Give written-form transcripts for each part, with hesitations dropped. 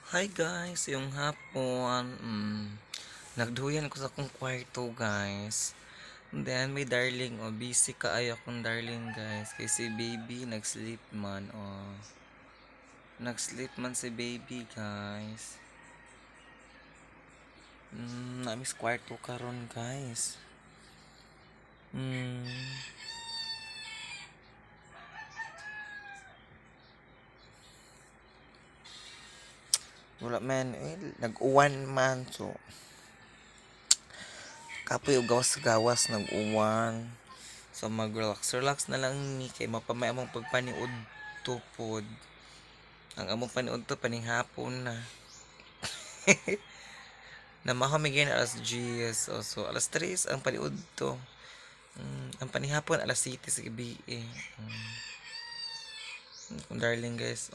Hi guys, yung hapon, nagduyan ko sa akong kwarto guys. Then may darling, busy kaayo akong darling guys. Kay si baby nag-sleep man, Nag-sleep man si baby guys. Namiss kwarto karon guys. Hmm, wala man, nag-uwan man. So, kapoy og gawas-gawas nag-uwan. So mag-relax na lang ni kay mapamay among pagpaniud tupod. Ang among paniud to paning hapon na. Na mahamigin alas 10. So alas 3 ang paniud to. Ang panihapon alas 7 sa gabi eh. Kung darling guys.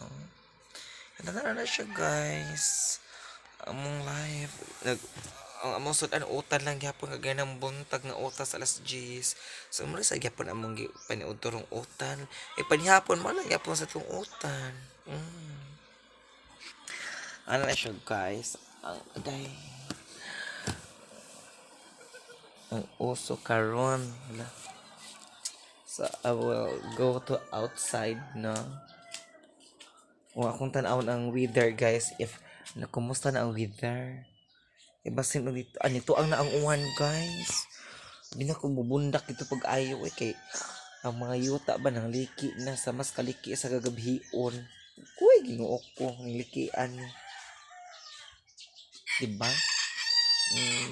Kanta na siya guys. Among live. Ang among sudan utan lang gyapon kagaya ng buntag nga utas alas 10. So mura sa gyapon among paniud turong utan. Panihapon mo lang gyapon sa tong utan. Ano na siya guys. Ang aday. Ang uso karon. Wala. So, I will go to outside na. Kung akong tanawon ang weather, guys. If kumusta na ang weather. Basin dito. Nito ang naang uwan, guys. Hindi na ko bubundak dito pag ayaw eh. Kay ang mga yuta ba nang liki na sa mas kaliki sa gagabhion. Uy, ginuok ko. Ang likian. Diba?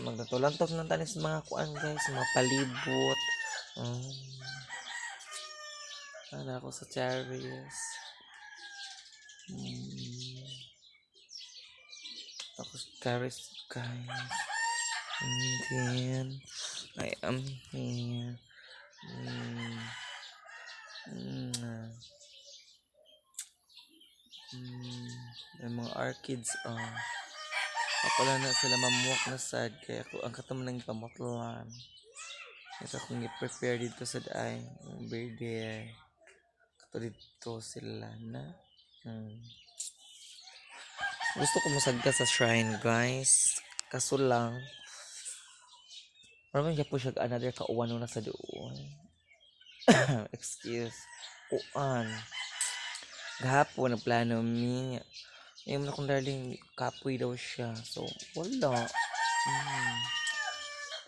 Magnatulantok ng tanis mga kuan, guys. Mga palibot. Ano ako sa cherries. Tapos carrots guys. And then I am here. Mm, mm, May mga orchids Kapala na sila mamuwak na sad kaya ako ang kataman ng pamotlan. Ito akong i-prepare dito sa daay. Birthday. Kato dito sila na. Gusto ko masagda sa shrine guys. Kaso lang marami siya po siya another kauwan na sa doon. Excuse. Uan. Gahapon ang plano mi. Ngayon na kung darling kapoy daw siya. So, wala.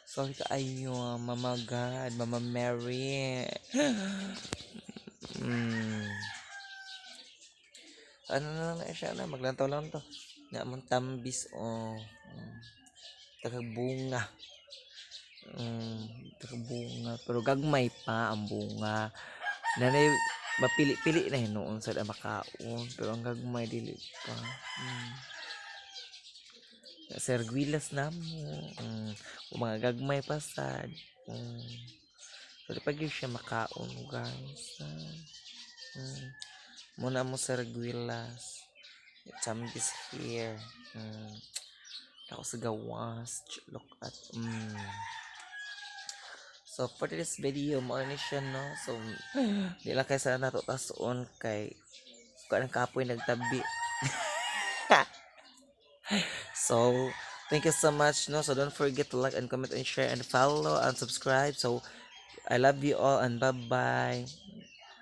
Sorry ka ayo, Mama God, Mama Mary. Ano na lang siya na, maglantaw lang to. Nga mong tambis, tagabunga. Tagabunga. Pero gagmay pa ang bunga. Nanay, mapili-pili na noon sa makaon. Pero ang gagmay dili pa. Serguilas na mo. Mga gagmay pa sad. So, di pa siya makaon guys. Muna mo serguilas. Chambis here. Ako sa gawas. Look at. So, for this video, mo ni siya, no? So, di lang kayo sa natutason kay kung anong kapoy nagtabi. So, thank you so much, no? So, don't forget to like and comment and share and follow and subscribe. So, I love you all and bye-bye.